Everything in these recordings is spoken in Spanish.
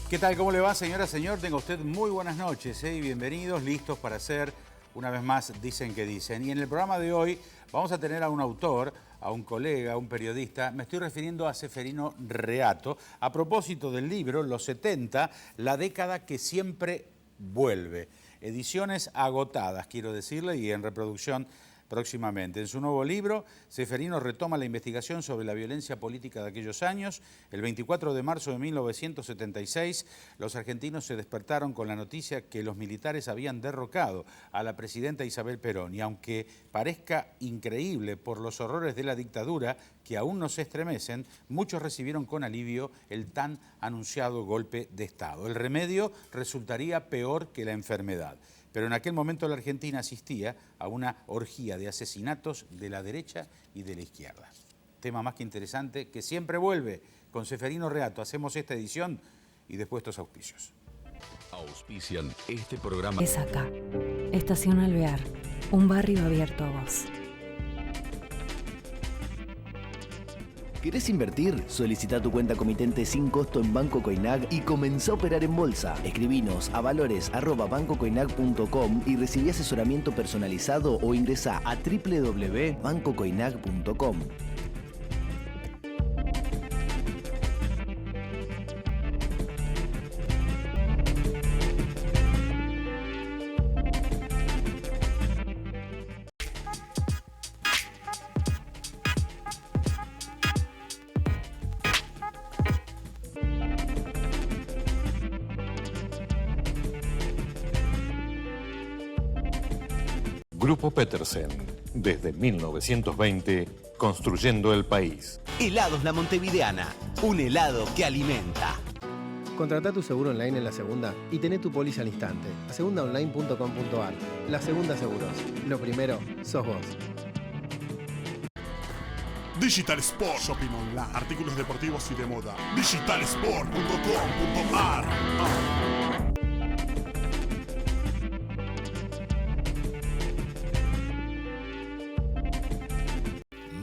¿Qué tal? ¿Cómo le va, señora, señor? Tenga usted muy buenas noches y bienvenidos, listos para hacer, una vez más, Dicen que Dicen. Y en el programa de hoy vamos a tener a un autor, a un colega, a un periodista. Me estoy refiriendo a Ceferino Reato, a propósito del libro Los 70, la década que siempre vuelve. Ediciones agotadas, quiero decirle, y en reproducción próximamente. En su nuevo libro, Ceferino retoma la investigación sobre la violencia política de aquellos años. El 24 de marzo de 1976, los argentinos se despertaron con la noticia que los militares habían derrocado a la presidenta Isabel Perón. Y aunque parezca increíble por los horrores de la dictadura, que aún no se estremecen, muchos recibieron con alivio el tan anunciado golpe de Estado. El remedio resultaría peor que la enfermedad. Pero en aquel momento la Argentina asistía a una orgía de asesinatos de la derecha y de la izquierda. Tema más que interesante que siempre vuelve. Con Ceferino Reato hacemos esta edición y después estos auspicios. Auspician este programa. Es acá, Estación Alvear, un barrio abierto a vos. ¿Querés invertir? Solicita tu cuenta comitente sin costo en Banco Coinag y comenzá a operar en bolsa. Escribinos a valores@bancocoinag.com y recibí asesoramiento personalizado o ingresá a www.bancocoinag.com. Grupo Petersen, desde 1920, construyendo el país. Helados La Montevideana, un helado que alimenta. Contratá tu seguro online en La Segunda y tené tu póliza al instante. Lasegundaonline.com.ar. La Segunda Seguros. Lo primero, sos vos. Digital Sport Shopping Online. Artículos deportivos y de moda. Digitalsport.com.ar.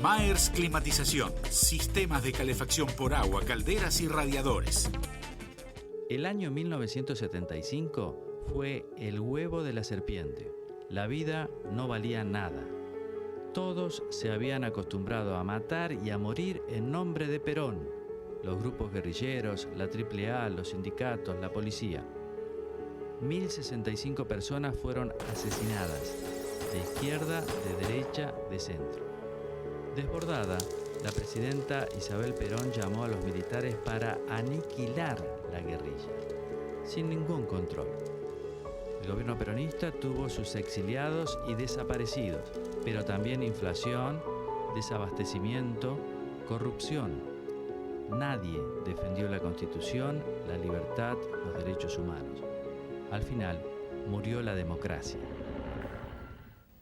Maers Climatización, sistemas de calefacción por agua, calderas y radiadores. El año 1975 fue el huevo de la serpiente. La vida no valía nada. Todos se habían acostumbrado a matar y a morir en nombre de Perón. Los grupos guerrilleros, la AAA, los sindicatos, la policía. 1065 personas fueron asesinadas, de izquierda, de derecha, de centro. Desbordada, la presidenta Isabel Perón llamó a los militares para aniquilar la guerrilla, sin ningún control. El gobierno peronista tuvo sus exiliados y desaparecidos, pero también inflación, desabastecimiento, corrupción. Nadie defendió la Constitución, la libertad, los derechos humanos. Al final, murió la democracia.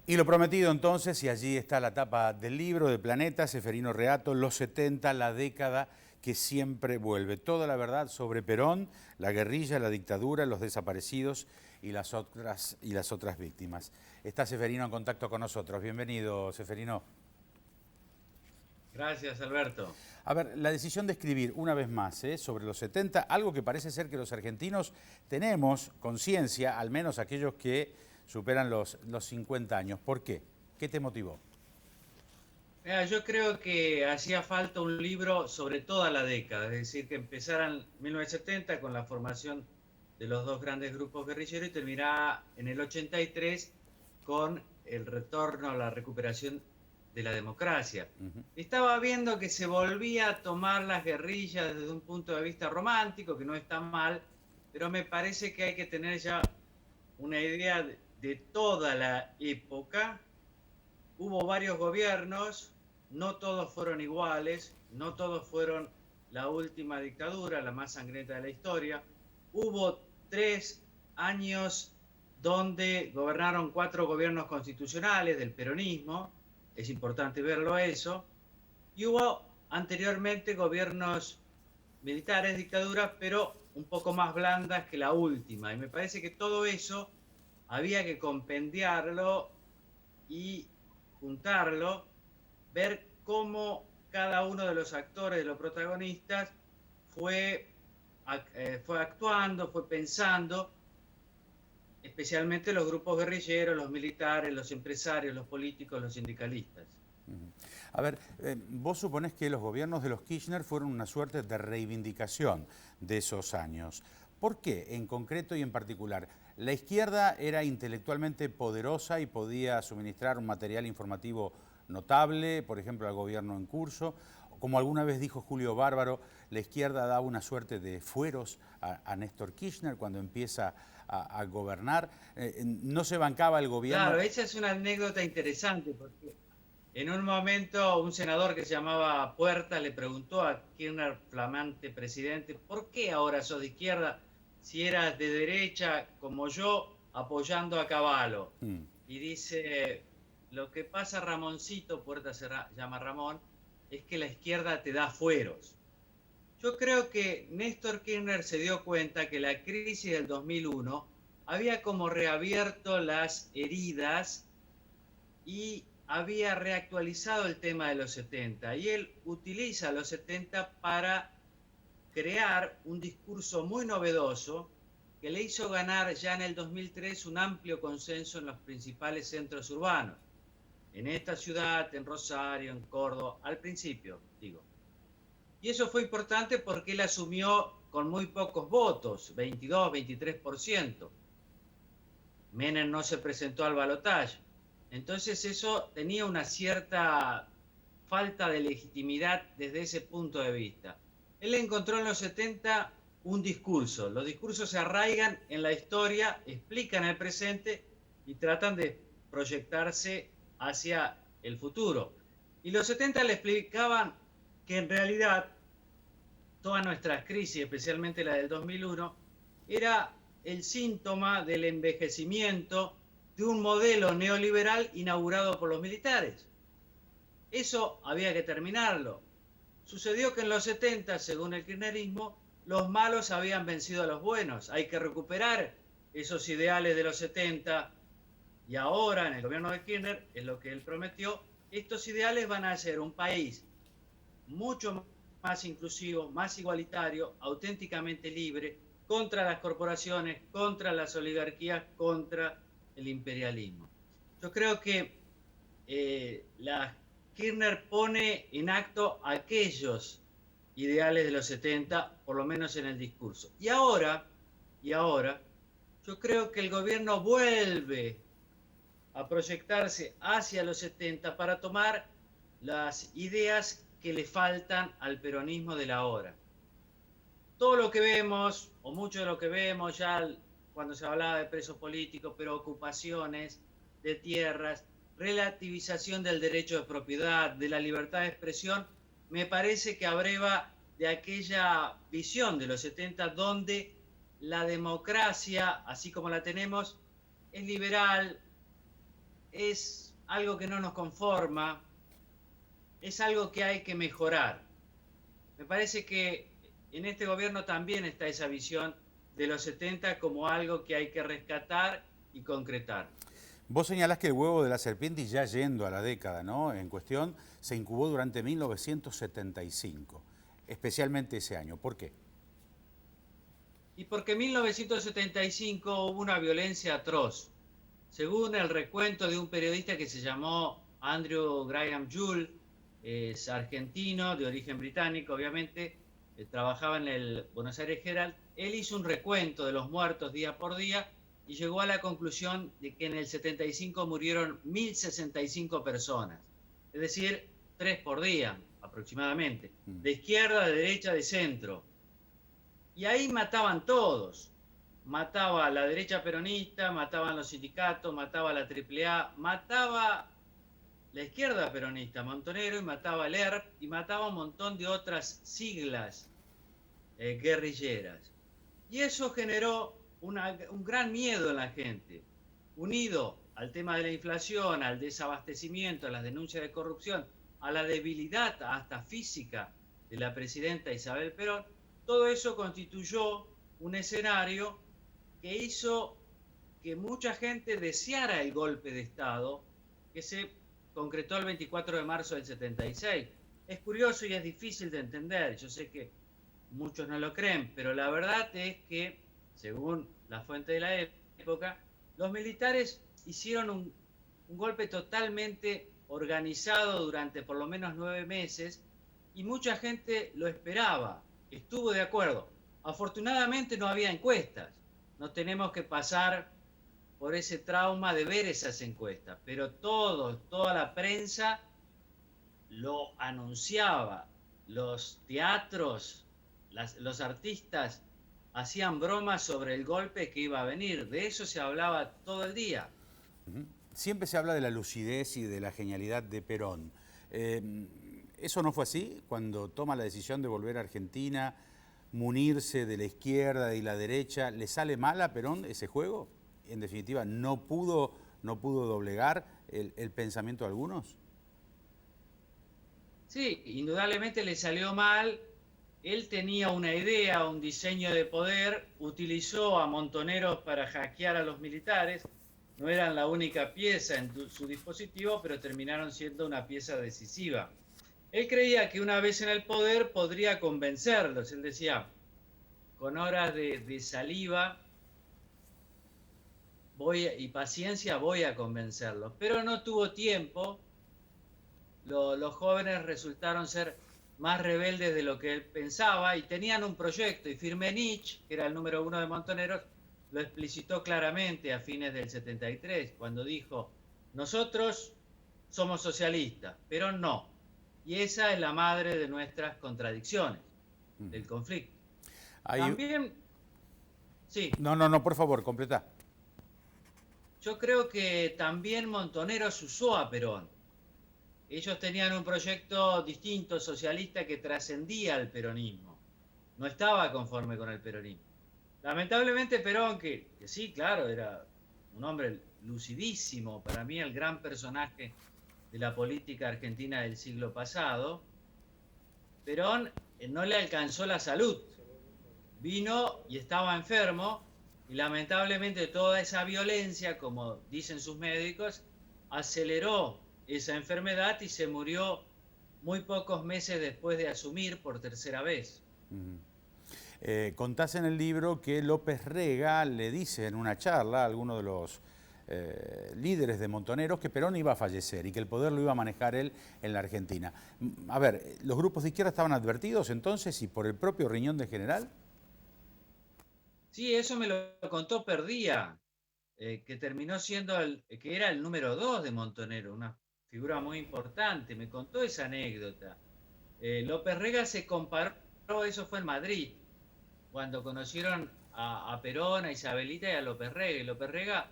Y lo prometido entonces, y allí está la tapa del libro de Planeta, Ceferino Reato, Los 70, la década que siempre vuelve. Toda la verdad sobre Perón, la guerrilla, la dictadura, los desaparecidos y las otras víctimas. Está Ceferino en contacto con nosotros. Bienvenido, Ceferino. Gracias, Alberto. A ver, la decisión de escribir una vez más sobre los 70, algo que parece ser que los argentinos tenemos conciencia, al menos aquellos que superan los 50 años. ¿Por qué? ¿Qué te motivó? Mira, yo creo que hacía falta un libro sobre toda la década, es decir, que empezara en 1970 con la formación de los dos grandes grupos guerrilleros y terminara en el 83 con el retorno, la recuperación de la democracia. Estaba viendo que se volvía a tomar las guerrillas desde un punto de vista romántico, que no está mal, pero me parece que hay que tener ya una idea de toda la época. Hubo varios gobiernos, no todos fueron iguales, no todos fueron la última dictadura, la más sangrienta de la historia. Hubo 3 años donde gobernaron 4 gobiernos constitucionales del peronismo, es importante verlo eso, y hubo anteriormente gobiernos militares, dictaduras, pero un poco más blandas que la última, y me parece que todo eso había que compendiarlo y juntarlo, ver cómo cada uno de los actores, de los protagonistas, fue fue actuando, fue pensando, especialmente los grupos guerrilleros, los militares, los empresarios, los políticos, los sindicalistas. A ver, vos suponés que los gobiernos de los Kirchner fueron una suerte de reivindicación de esos años. ¿Por qué en concreto y en particular? La izquierda era intelectualmente poderosa y podía suministrar un material informativo notable, por ejemplo, al gobierno en curso. Como alguna vez dijo Julio Bárbaro, la izquierda daba una suerte de fueros a Néstor Kirchner cuando empieza a gobernar. No se bancaba el gobierno. Claro, esa es una anécdota interesante, porque en un momento un senador que se llamaba Puerta le preguntó a Kirchner, flamante presidente, ¿por qué ahora sos de izquierda si eras de derecha como yo apoyando a Cavallo? Y dice, lo que pasa, Ramoncito, Puerta se llama Ramón, es que la izquierda te da fueros. Yo creo que Néstor Kirchner se dio cuenta que la crisis del 2001 había como reabierto las heridas y había reactualizado el tema de los 70. Y él utiliza los 70 para crear un discurso muy novedoso que le hizo ganar ya en el 2003 un amplio consenso en los principales centros urbanos. En esta ciudad, en Rosario, en Córdoba, al principio, digo. Y eso fue importante porque él asumió con muy pocos votos, 22, 23%. Menem no se presentó al balotaje. Entonces eso tenía una cierta falta de legitimidad desde ese punto de vista. Él encontró en los 70 un discurso. Los discursos se arraigan en la historia, explican el presente y tratan de proyectarse hacia el futuro. Y los 70 le explicaban que en realidad todas nuestras crisis, especialmente la del 2001, era el síntoma del envejecimiento de un modelo neoliberal inaugurado por los militares. Eso había que terminarlo. Sucedió que en los 70, según el kirchnerismo, los malos habían vencido a los buenos. Hay que recuperar esos ideales de los 70 y ahora, en el gobierno de Kirchner, es lo que él prometió, estos ideales van a ser un país mucho más inclusivo, más igualitario, auténticamente libre, contra las corporaciones, contra las oligarquías, contra el imperialismo. Yo creo que la Kirchner pone en acto aquellos ideales de los 70, por lo menos en el discurso. Y ahora, yo creo que el gobierno vuelve a proyectarse hacia los 70 para tomar las ideas que le faltan al peronismo de la hora. Todo lo que vemos, o mucho de lo que vemos ya cuando se hablaba de presos políticos, pero ocupaciones de tierras, relativización del derecho de propiedad, de la libertad de expresión, me parece que abreva de aquella visión de los 70 donde la democracia, así como la tenemos, es liberal, es algo que no nos conforma, es algo que hay que mejorar. Me parece que en este gobierno también está esa visión de los 70 como algo que hay que rescatar y concretar. Vos señalás que el huevo de la serpiente, y ya yendo a la década, ¿no?, en cuestión, se incubó durante 1975, especialmente ese año. ¿Por qué? Y porque en 1975 hubo una violencia atroz. Según el recuento de un periodista que se llamó Andrew Graham Juhl, es argentino, de origen británico, obviamente, trabajaba en el Buenos Aires Herald, él hizo un recuento de los muertos día por día y llegó a la conclusión de que en el 75 murieron 1.065 personas, es decir, 3 por día aproximadamente, de izquierda, de derecha, de centro. Y ahí mataban todos. Mataba a la derecha peronista, mataban los sindicatos, mataba a la AAA, mataba la izquierda peronista, Montonero, y mataba el ERP, y mataba un montón de otras siglas guerrilleras. Y eso generó un gran miedo en la gente, unido al tema de la inflación, al desabastecimiento, a las denuncias de corrupción, a la debilidad hasta física de la presidenta Isabel Perón. Todo eso constituyó un escenario que hizo que mucha gente deseara el golpe de Estado que se concretó el 24 de marzo del 76. Es curioso y es difícil de entender. Yo sé que muchos no lo creen, pero la verdad es que, según la fuente de la época, los militares hicieron un golpe totalmente organizado durante por lo menos 9 meses y mucha gente lo esperaba, estuvo de acuerdo. Afortunadamente no había encuestas, no tenemos que pasar por ese trauma de ver esas encuestas, pero toda la prensa lo anunciaba, los teatros, los artistas hacían bromas sobre el golpe que iba a venir, de eso se hablaba todo el día. Siempre se habla de la lucidez y de la genialidad de Perón. ¿Eso no fue así cuando toma la decisión de volver a Argentina, munirse de la izquierda y la derecha? ¿Le sale mal a Perón ese juego? En definitiva, ¿no pudo doblegar el pensamiento de algunos? Sí, indudablemente le salió mal. Él tenía una idea, un diseño de poder, utilizó a montoneros para hackear a los militares. No eran la única pieza en su dispositivo, pero terminaron siendo una pieza decisiva. Él creía que una vez en el poder podría convencerlos. Él decía, con horas de saliva y paciencia voy a convencerlos. Pero no tuvo tiempo. Los jóvenes resultaron ser más rebeldes de lo que él pensaba y tenían un proyecto. Y Firmenich, que era el número 1 de Montoneros, lo explicitó claramente a fines del 73, cuando dijo, nosotros somos socialistas, pero no. Y esa es la madre de nuestras contradicciones, del conflicto. También, sí. No, por favor, completa. Yo creo que también Montoneros usó a Perón. Ellos tenían un proyecto distinto, socialista, que trascendía al peronismo. No estaba conforme con el peronismo. Lamentablemente Perón, que sí, claro, era un hombre lucidísimo, para mí el gran personaje de la política argentina del siglo pasado, Perón no le alcanzó la salud. Vino y estaba enfermo y lamentablemente toda esa violencia, como dicen sus médicos, aceleró esa enfermedad y se murió muy pocos meses después de asumir por tercera vez. Contás en el libro que López Rega le dice en una charla a alguno de los líderes de Montoneros que Perón iba a fallecer y que el poder lo iba a manejar él en la Argentina. A ver, ¿los grupos de izquierda estaban advertidos entonces y por el propio riñón del general? Sí, eso me lo contó Perdía, que terminó siendo que era el número 2 de Montonero, una figura muy importante. Me contó esa anécdota. López Rega se comparó, eso fue en Madrid, cuando conocieron a Perón, a Isabelita y a López Rega. Y López Rega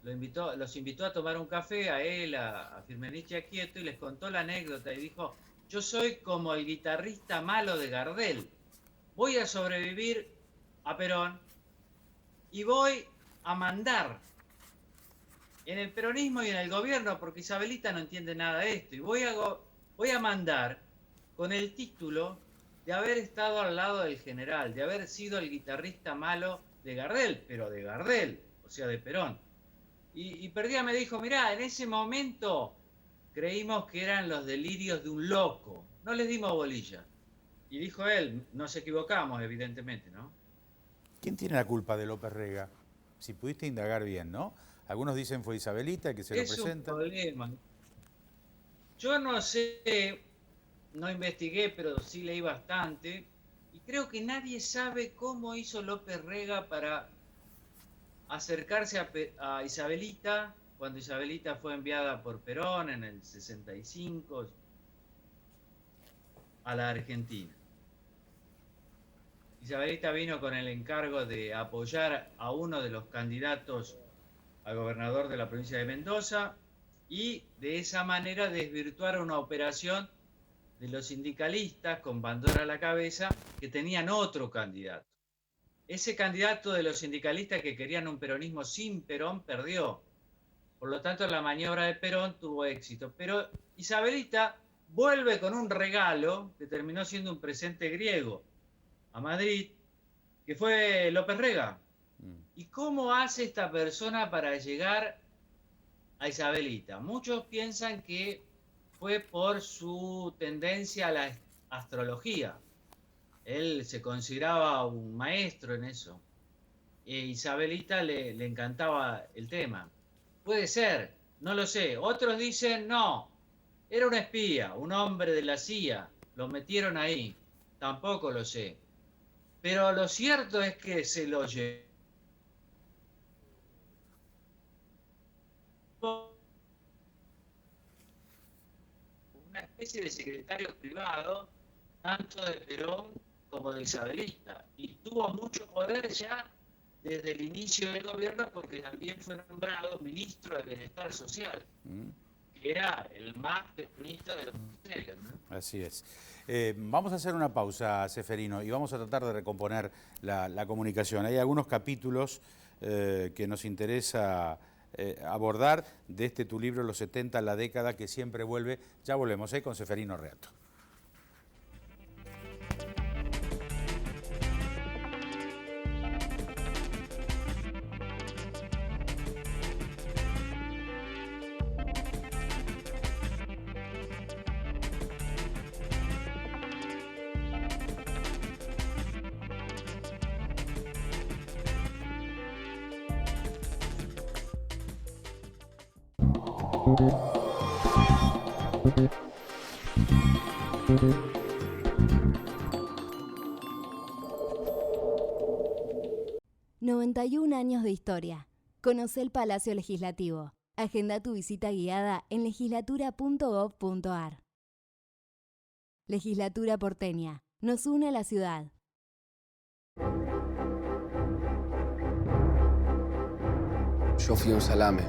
los invitó a tomar un café, a él, a Firmenich y a Quieto, y les contó la anécdota y dijo, yo soy como el guitarrista malo de Gardel, voy a sobrevivir a Perón y voy a mandar en el peronismo y en el gobierno, porque Isabelita no entiende nada de esto, y voy a mandar con el título de haber estado al lado del general, de haber sido el guitarrista malo de Gardel, pero de Gardel, o sea, de Perón. Y Perdía me dijo, mirá, en ese momento creímos que eran los delirios de un loco, no les dimos bolilla. Y dijo él, nos equivocamos, evidentemente, ¿no? ¿Quién tiene la culpa de López Rega? Si pudiste indagar bien, ¿no? Algunos dicen fue Isabelita que se lo presenta. Es un problema. Yo no sé, no investigué, pero sí leí bastante. Y creo que nadie sabe cómo hizo López Rega para acercarse a Isabelita, cuando Isabelita fue enviada por Perón en el 65 a la Argentina. Isabelita vino con el encargo de apoyar a uno de los candidatos a gobernador de la provincia de Mendoza y de esa manera desvirtuar una operación de los sindicalistas con Bandora a la cabeza que tenían otro candidato. Ese candidato de los sindicalistas que querían un peronismo sin Perón perdió. Por lo tanto, la maniobra de Perón tuvo éxito. Pero Isabelita vuelve con un regalo que terminó siendo un presente griego a Madrid, que fue López Rega. ¿Y cómo hace esta persona para llegar a Isabelita? Muchos piensan que fue por su tendencia a la astrología. Él se consideraba un maestro en eso. Isabelita le encantaba el tema. Puede ser, no lo sé. Otros dicen no, era un espía, un hombre de la CIA, lo metieron ahí. Tampoco lo sé. Pero lo cierto es que se lo llevó una especie de secretario privado, tanto de Perón como de Isabelita. Y tuvo mucho poder ya desde el inicio del gobierno, porque también fue nombrado ministro de Bienestar Social, que era el más peronista de los ministerios, ¿no? Así es. Vamos a hacer una pausa, Ceferino, y vamos a tratar de recomponer la comunicación. Hay algunos capítulos que nos interesa abordar de tu libro, Los 70, la década que siempre vuelve. Ya volvemos con Ceferino Reato. ...91 años de historia. Conoce el Palacio Legislativo. Agenda tu visita guiada en legislatura.gov.ar. Legislatura porteña. Nos une a la ciudad. Yo fui un salame.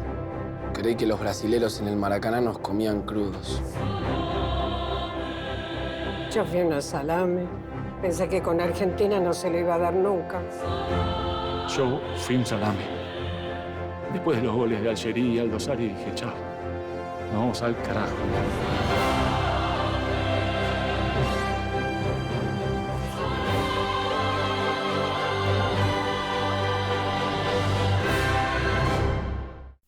Creí que los brasileros en el Maracaná nos comían crudos. Yo fui una salame. Pensé que con Argentina no se le iba a dar nunca. Yo fui un salame. Después de los goles de Algeria y Aldo Sari dije, chao, nos vamos al carajo.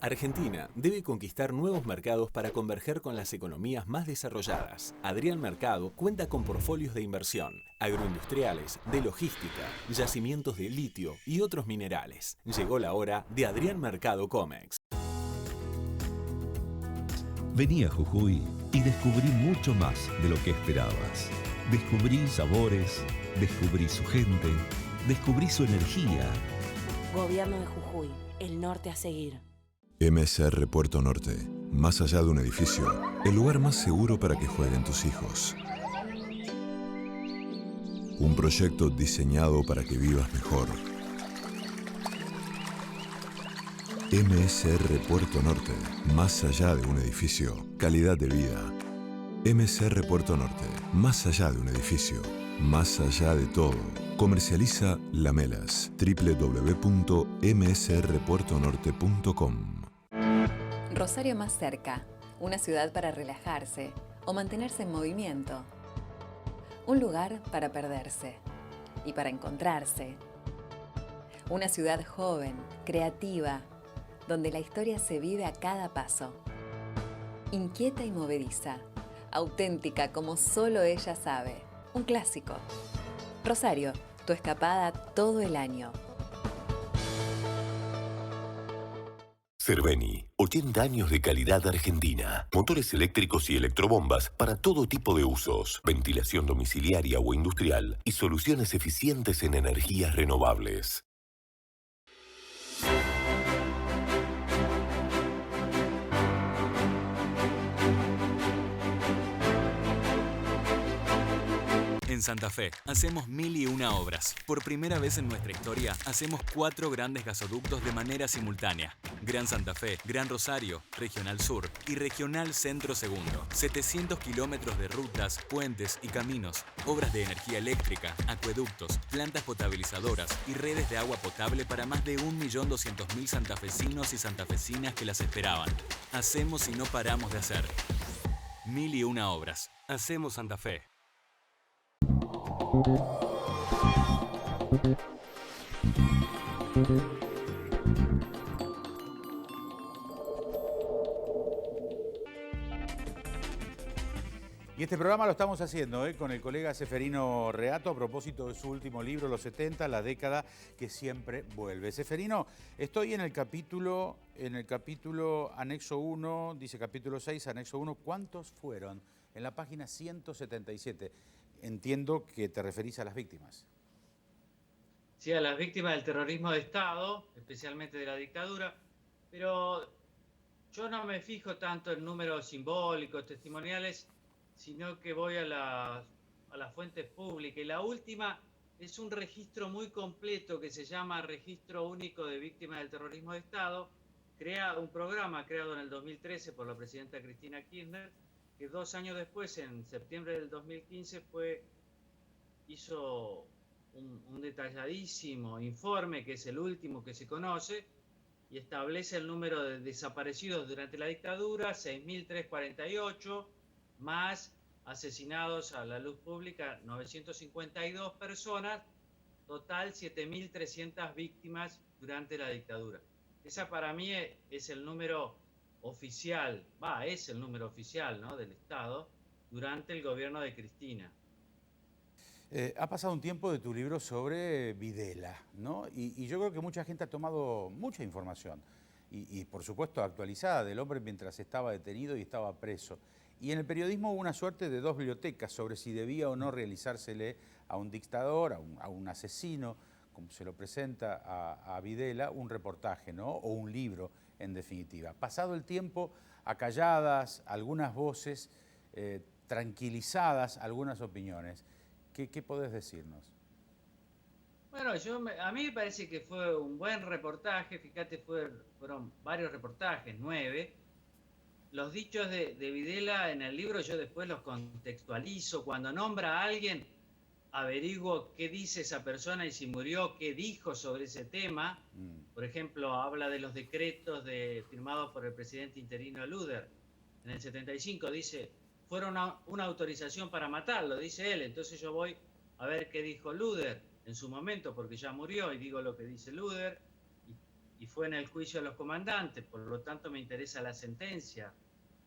Argentina debe conquistar nuevos mercados para converger con las economías más desarrolladas. Adrián Mercado cuenta con portfolios de inversión, agroindustriales, de logística, yacimientos de litio y otros minerales. Llegó la hora de Adrián Mercado Comex. Vení a Jujuy y descubrí mucho más de lo que esperabas. Descubrí sabores, descubrí su gente, descubrí su energía. Gobierno de Jujuy, el norte a seguir. MSR Puerto Norte, más allá de un edificio, el lugar más seguro para que jueguen tus hijos. Un proyecto diseñado para que vivas mejor. MSR Puerto Norte, más allá de un edificio, calidad de vida. MSR Puerto Norte, más allá de un edificio, más allá de todo. Comercializa Lamelas, www.msrpuertonorte.com. Rosario más cerca, una ciudad para relajarse o mantenerse en movimiento. Un lugar para perderse y para encontrarse. Una ciudad joven, creativa, donde la historia se vive a cada paso. Inquieta y movediza, auténtica como solo ella sabe. Un clásico. Rosario, tu escapada todo el año. Cerveni, 80 años de calidad argentina. Motores eléctricos y electrobombas para todo tipo de usos. Ventilación domiciliaria o industrial y soluciones eficientes en energías renovables. En Santa Fe, hacemos 1001 obras. Por primera vez en nuestra historia, hacemos 4 grandes gasoductos de manera simultánea. Gran Santa Fe, Gran Rosario, Regional Sur y Regional Centro Segundo. 700 kilómetros de rutas, puentes y caminos. Obras de energía eléctrica, acueductos, plantas potabilizadoras y redes de agua potable para más de 1.200.000 santafesinos y santafesinas que las esperaban. Hacemos y no paramos de hacer. 1001 obras. Hacemos Santa Fe. Y este programa lo estamos haciendo con el colega Ceferino Reato a propósito de su último libro, Los 70, la década que siempre vuelve. Ceferino, estoy en el capítulo anexo 1, dice capítulo 6, anexo 1. ¿Cuántos fueron? En la página 177. Entiendo que te referís a las víctimas. Sí, a las víctimas del terrorismo de Estado, especialmente de la dictadura, pero yo no me fijo tanto en números simbólicos, testimoniales, sino que voy a las fuentes públicas. Y la última es un registro muy completo que se llama Registro Único de Víctimas del Terrorismo de Estado, un programa creado en el 2013 por la presidenta Cristina Kirchner, que 2 años después, en septiembre del 2015, hizo un detalladísimo informe, que es el último que se conoce, y establece el número de desaparecidos durante la dictadura, 6.348, más asesinados a la luz pública, 952 personas, total 7.300 víctimas durante la dictadura. Esa para mí es el número oficial, es el número oficial, ¿no?, del Estado durante el gobierno de Cristina. Ha pasado un tiempo de tu libro sobre Videla, ¿no? Y yo creo que mucha gente ha tomado mucha información y por supuesto actualizada del hombre mientras estaba detenido y estaba preso. Y en el periodismo hubo una suerte de 2 bibliotecas sobre si debía o no realizársele a un dictador, a un asesino, como se lo presenta a Videla, un reportaje, ¿no?, o un libro, en definitiva. Pasado el tiempo, acalladas algunas voces, tranquilizadas algunas opiniones. ¿Qué podés decirnos? Bueno, a mí me parece que fue un buen reportaje. Fíjate, fueron varios reportajes, 9. Los dichos de Videla en el libro yo después los contextualizo. Cuando nombra a alguien, averiguo qué dice esa persona y si murió, qué dijo sobre ese tema. Por ejemplo, habla de los decretos firmados por el presidente interino Luder. En el 75 dice, fueron una autorización para matarlo, dice él. Entonces yo voy a ver qué dijo Luder en su momento, porque ya murió, y digo lo que dice Luder. Y fue en el juicio de los comandantes, por lo tanto me interesa la sentencia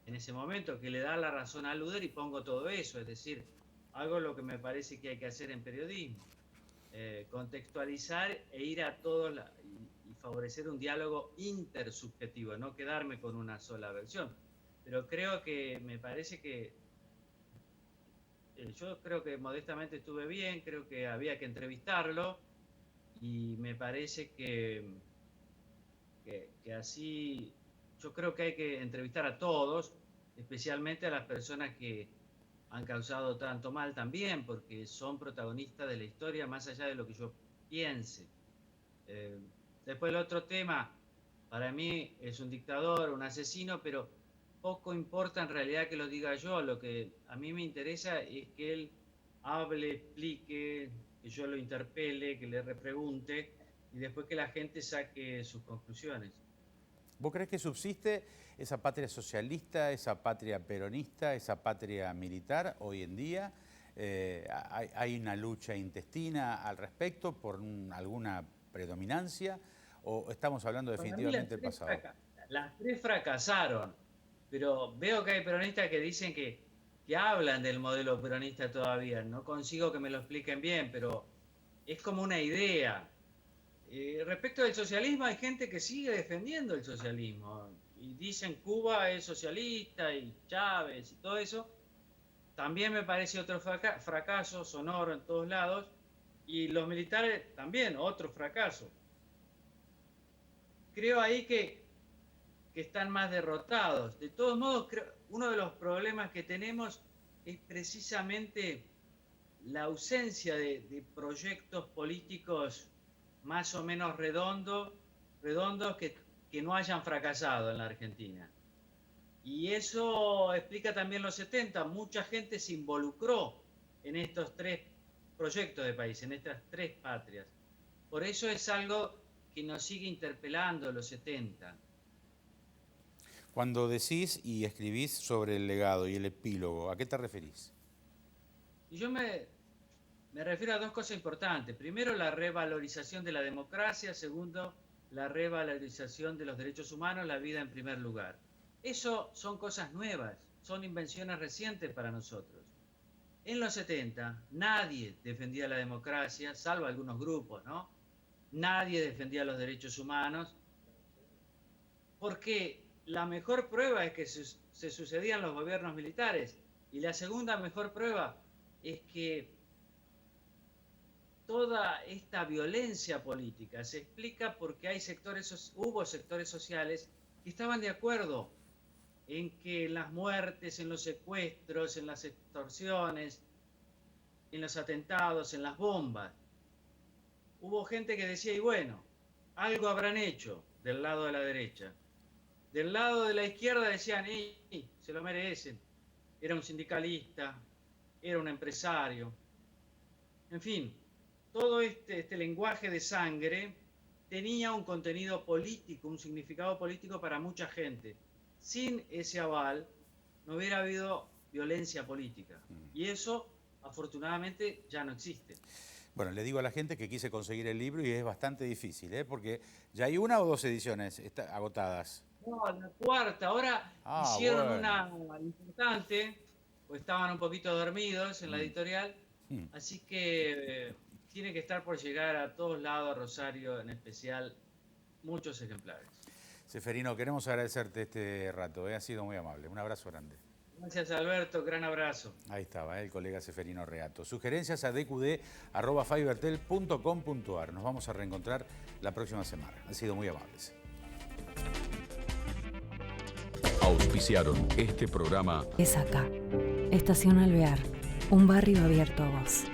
en ese momento, que le da la razón a Luder, y pongo todo eso, es decir, hago lo que me parece que hay que hacer en periodismo, contextualizar e ir a todos y favorecer un diálogo intersubjetivo, no quedarme con una sola versión. Pero me parece que yo creo que modestamente estuve bien, creo que había que entrevistarlo, y me parece que así, yo creo que hay que entrevistar a todos, especialmente a las personas que han causado tanto mal también, porque son protagonistas de la historia más allá de lo que yo piense. Después el otro tema, para mí es un dictador, un asesino, pero poco importa en realidad que lo diga yo. Lo que a mí me interesa es que él hable, explique, que yo lo interpele, que le repregunte, y después que la gente saque sus conclusiones. ¿Vos creés que subsiste esa patria socialista, esa patria peronista, esa patria militar hoy en día? ¿Hay una lucha intestina al respecto por alguna predominancia? ¿O estamos hablando definitivamente del pasado? Las 3 fracasaron, pero veo que hay peronistas que dicen que hablan del modelo peronista todavía. No consigo que me lo expliquen bien, pero es como una idea. Respecto del socialismo, hay gente que sigue defendiendo el socialismo y dicen Cuba es socialista y Chávez y todo eso. También me parece otro fracaso sonoro en todos lados, y los militares también, otro fracaso. Creo ahí que están más derrotados. De todos modos, uno de los problemas que tenemos es precisamente la ausencia de proyectos políticos más o menos redondos que no hayan fracasado en la Argentina. Y eso explica también los 70. Mucha gente se involucró en estos 3 proyectos de país, en estas 3 patrias. Por eso es algo que nos sigue interpelando los 70. Cuando decís y escribís sobre el legado y el epílogo, ¿a qué te referís? Y yo me refiero a 2 cosas importantes. Primero, la revalorización de la democracia. Segundo, la revalorización de los derechos humanos, la vida en primer lugar. Eso son cosas nuevas. son invenciones recientes para nosotros. En los 70 nadie defendía la democracia, salvo algunos grupos, ¿no? Nadie defendía los derechos humanos, porque la mejor prueba es que se sucedían los gobiernos militares, y la segunda mejor prueba es que toda esta violencia política se explica porque hubo sectores sociales que estaban de acuerdo en que en las muertes, en los secuestros, en las extorsiones, en los atentados, en las bombas, hubo gente que decía, y bueno, algo habrán hecho del lado de la derecha. Del lado de la izquierda decían, se lo merecen. Era un sindicalista, era un empresario. En fin, todo este lenguaje de sangre tenía un contenido político, un significado político para mucha gente. Sin ese aval no hubiera habido violencia política. Y eso, afortunadamente, ya no existe. Bueno, le digo a la gente que quise conseguir el libro y es bastante difícil, porque ya hay 1 o 2 ediciones agotadas. No, la cuarta. Ahora hicieron una importante, pues estaban un poquito dormidos en la editorial, así que tiene que estar por llegar a todos lados, a Rosario en especial, muchos ejemplares. Seferino, queremos agradecerte este rato, ha sido muy amable. Un abrazo grande. Gracias, Alberto, gran abrazo. Ahí estaba, el colega Seferino Reato. Sugerencias a dqd@fivertel.com.ar. Nos vamos a reencontrar la próxima semana. Han sido muy amables. Auspiciaron este programa. Es acá. Estación Alvear. Un barrio abierto a vos.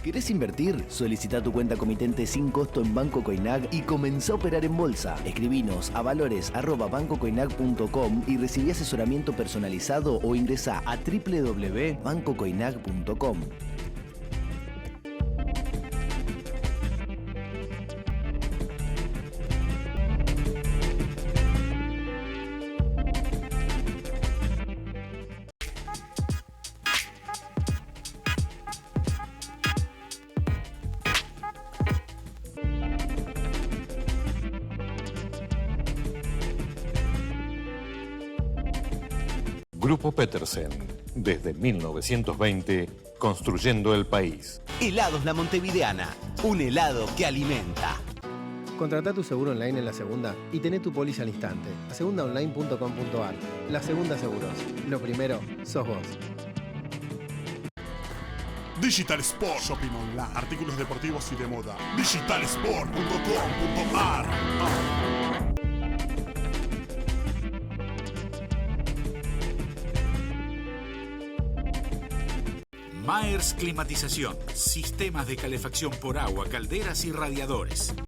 ¿Querés invertir? Solicita tu cuenta comitente sin costo en Banco Coinag y comenzá a operar en bolsa. Escribinos a valores@bancocoinag.com y recibí asesoramiento personalizado o ingresá a www.bancocoinag.com. Grupo Petersen, desde 1920, construyendo el país. Helados La Montevideana, un helado que alimenta. Contratá tu seguro online en La Segunda y tené tu póliza al instante. asegundaonline.com.ar. La Segunda Seguros. Lo primero, sos vos. Digital Sport Shopping Online. Artículos deportivos y de moda. Digitalsport.com.ar. Maers Climatización. Sistemas de calefacción por agua, calderas y radiadores.